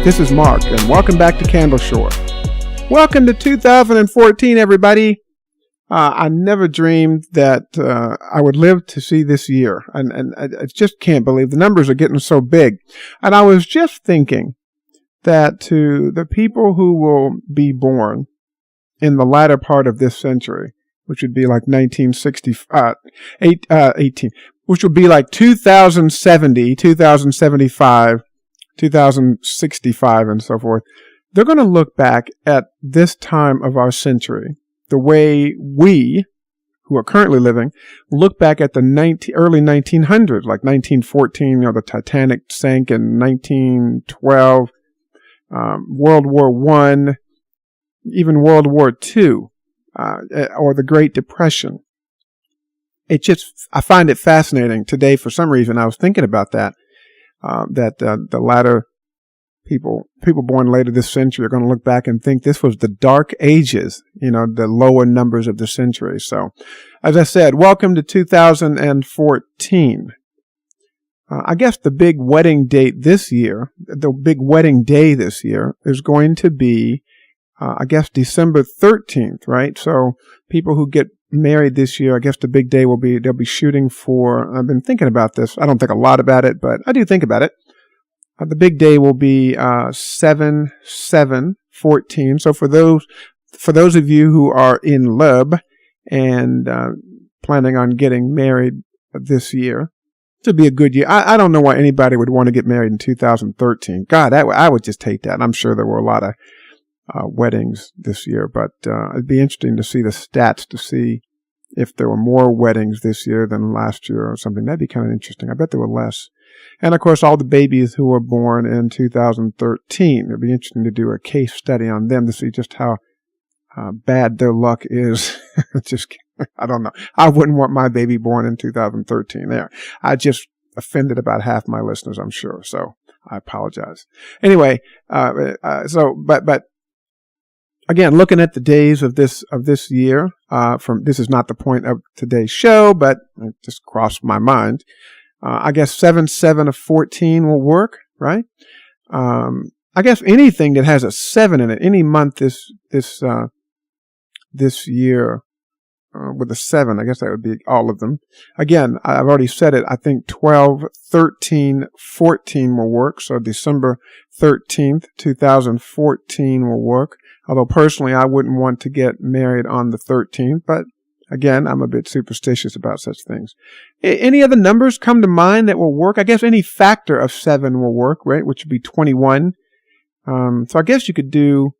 This is Mark, and welcome back to Candle Shore. Welcome to 2014, everybody. I never dreamed that I would live to see this year, and I just can't believe the numbers are getting so big. And I was just thinking that to the people who will be born in the latter part of this century, which would be like 18, which would be like 2070, 2075, 2065, and so forth, they're going to look back at this time of our century the way we, who are currently living, look back at the early 1900s, like 1914, the Titanic sank in 1912, World War I, even World War II, or the Great Depression. I find it fascinating today. For some reason, I was thinking about that, the latter people born later this century are going to look back and think this was the dark ages, the lower numbers of the century. So, as I said, welcome to 2014. I guess the big wedding date this year, the big wedding day this year is going to be, December 13th, right? So people who get married this year, I guess the big day they'll be shooting for, I've been thinking about this. I don't think a lot about it, but I do think about it. The big day will be 7/7/14. So for those of you who are in love and planning on getting married this year, to be a good year. I don't know why anybody would want to get married in 2013. God, I would just hate that. I'm sure there were a lot of weddings this year, but it'd be interesting to see the stats to see if there were more weddings this year than last year or something. That'd be kind of interesting. I bet there were less. And of course, all the babies who were born in 2013. It'd be interesting to do a case study on them to see just how bad their luck is. I don't know. I wouldn't want my baby born in 2013 there. I just offended about half my listeners, I'm sure. So I apologize. Anyway, but again, looking at the days of this year, this is not the point of today's show, but it just crossed my mind. I guess 7/7/14 will work, right? I guess anything that has a 7 in it, any month this year with a 7, I guess that would be all of them. Again, I've already said it. I think 12/13/14 will work. So December 13th, 2014 will work. Although personally, I wouldn't want to get married on the 13th, but again, I'm a bit superstitious about such things. Any other numbers come to mind that will work? I guess any factor of 7 will work, right? Which would be 21. So I guess you could do,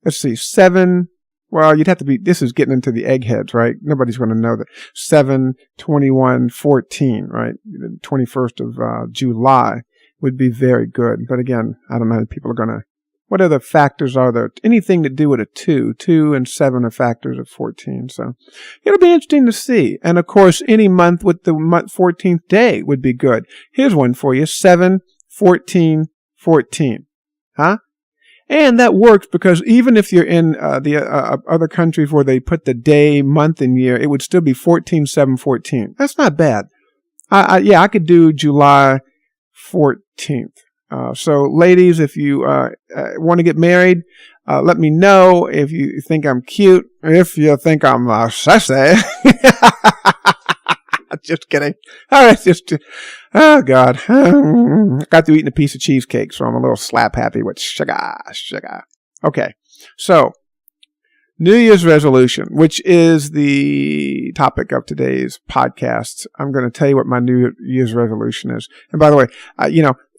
7. Well, you'd have to be, this is getting into the eggheads, right? Nobody's going to know that. 7/21/14, right? The 21st of July would be very good. But again, I don't know how people are going to, what other factors are there? Anything to do with a 2. 2 and 7 are factors of 14. So it'll be interesting to see. And of course, any month with the 14th day would be good. Here's one for you. 7/14/14. Huh? And that works because even if you're in the other countries where they put the day, month, and year, it would still be 14/7/14. That's not bad. I could do July 14th. So ladies, if you want to get married, let me know. If you think I'm cute, if you think I'm sassy. Just kidding. All right, oh God. I got through eating a piece of cheesecake, so I'm a little slap happy with sugar. Okay, so New Year's resolution, which is the topic of today's podcast. I'm going to tell you what my New Year's resolution is. And by the way,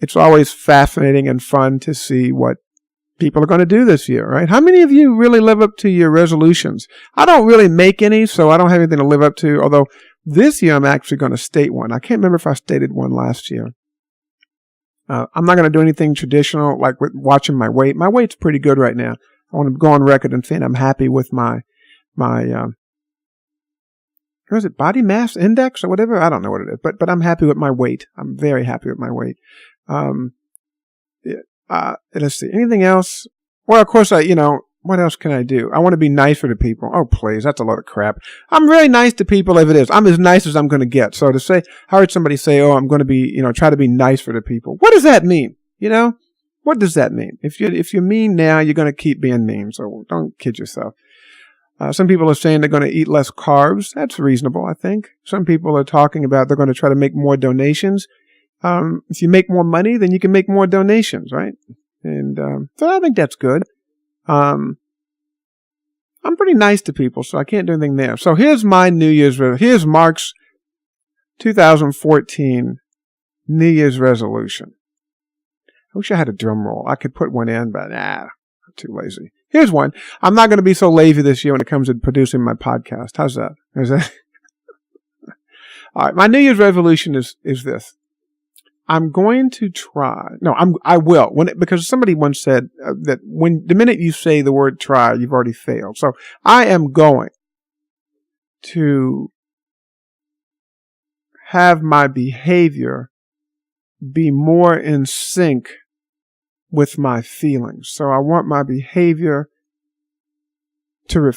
it's always fascinating and fun to see what people are going to do this year, right? How many of you really live up to your resolutions? I don't really make any, so I don't have anything to live up to, although this year I'm actually going to state one. I can't remember if I stated one last year. I'm not going to do anything traditional like with watching my weight. My weight's pretty good right now. I want to go on record and say I'm happy with my what is it, body mass index or whatever? I don't know what it is, but I'm happy with my weight. I'm very happy with my weight. Let's see. Anything else? Well, of course, what else can I do? I want to be nicer to people. Oh, please. That's a lot of crap. I'm very nice to people if it is. I'm as nice as I'm going to get. So I heard somebody say, I'm going to be, try to be nicer to people. What does that mean? What does that mean? If you're mean now, you're going to keep being mean. So don't kid yourself. Some people are saying they're going to eat less carbs. That's reasonable, I think. Some people are talking about they're going to try to make more donations. If you make more money, then you can make more donations, right? And so I think that's good. I'm pretty nice to people, so I can't do anything there. So here's my New Year's resolution. Here's Mark's 2014 New Year's resolution. I wish I had a drum roll. I could put one in, but I'm too lazy. Here's one. I'm not going to be so lazy this year when it comes to producing my podcast. How's that? Is that? All right. My New Year's resolution is this. I'm going to try. No, I will. Because somebody once said that the minute you say the word try, you've already failed. So I am going to have my behavior be more in sync with my feelings. So I want my behavior to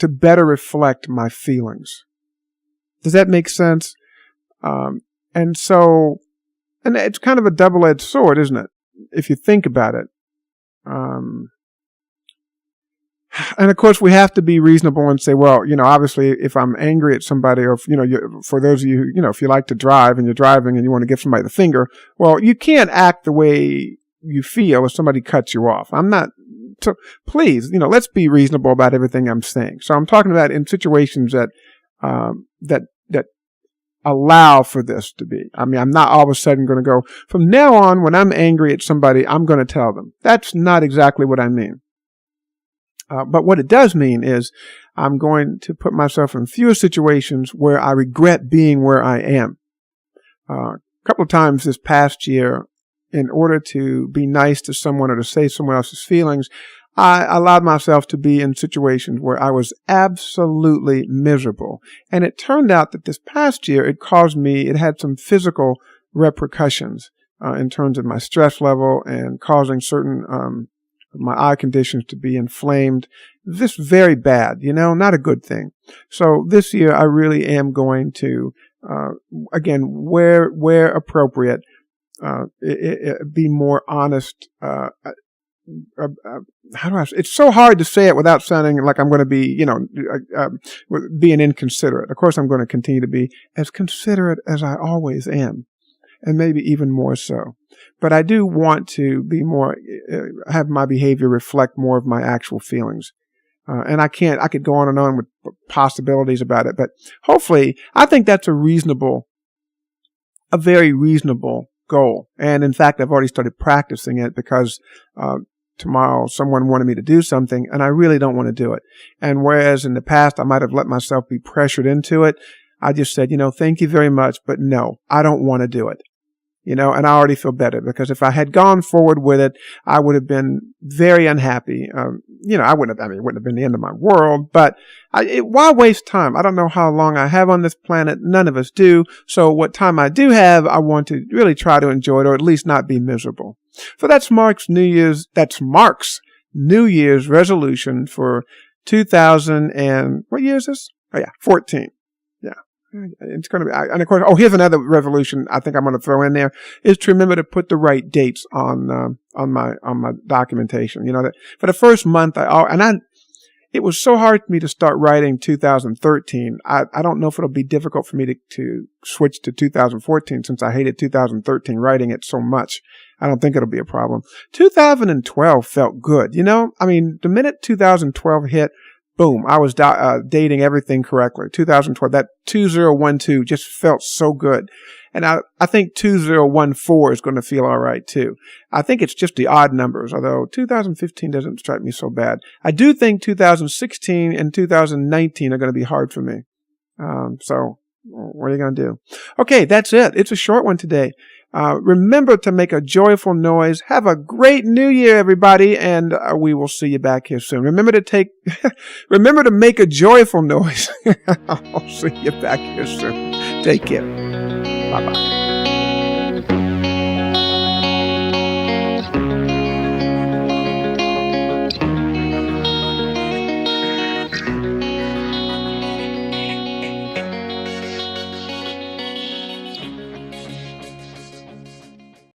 better reflect my feelings. Does that make sense? And it's kind of a double-edged sword, isn't it? If you think about it. And of course, we have to be reasonable and say, well, obviously, if I'm angry at somebody, or for those of you, if you like to drive and you're driving and you want to give somebody the finger, well, you can't act the way you feel if somebody cuts you off. So please, let's be reasonable about everything I'm saying. So I'm talking about in situations that allow for this to be. I mean, I'm not all of a sudden going to go, from now on, when I'm angry at somebody, I'm going to tell them. That's not exactly what I mean. But what it does mean is I'm going to put myself in fewer situations where I regret being where I am. A couple of times this past year, in order to be nice to someone or to save someone else's feelings, I allowed myself to be in situations where I was absolutely miserable. And it turned out that this past year, it had some physical repercussions in terms of my stress level and causing certain my eye conditions to be inflamed. This very bad, not a good thing. So this year I really am going to, again, where appropriate, be more honest. It's so hard to say it without sounding like I'm going to be, being inconsiderate. Of course, I'm going to continue to be as considerate as I always am, and maybe even more so. But I do want to be more, have my behavior reflect more of my actual feelings. And I could go on and on with possibilities about it, but hopefully I think that's a very reasonable goal. And in fact, I've already started practicing it because, tomorrow someone wanted me to do something and I really don't want to do it. And whereas in the past I might have let myself be pressured into it, I just said, thank you very much, but no, I don't want to do it. And I already feel better because if I had gone forward with it, I would have been very unhappy. It wouldn't have been the end of my world, but why waste time? I don't know how long I have on this planet. None of us do. So what time I do have, I want to really try to enjoy it or at least not be miserable. So that's Mark's New Year's resolution for 2000 and what year is this? 14. Yeah. It's going to be, and of course, here's another resolution I think I'm going to throw in there is to remember to put the right dates on my documentation. That for the first month, it was so hard for me to start writing 2013. I don't know if it'll be difficult for me to switch to 2014 since I hated 2013 writing it so much. I don't think it'll be a problem. 2012 felt good. The minute 2012 hit, boom, I was dating everything correctly. 2012, that 2012 just felt so good. And I think 2014 is going to feel all right too. I think it's just the odd numbers, although 2015 doesn't strike me so bad. I do think 2016 and 2019 are going to be hard for me. So what are you going to do? Okay, that's it. It's a short one today. Remember to make a joyful noise. Have a great New Year, everybody, and we will see you back here soon. Remember to make a joyful noise. I'll see you back here soon. Take care. Bye-bye.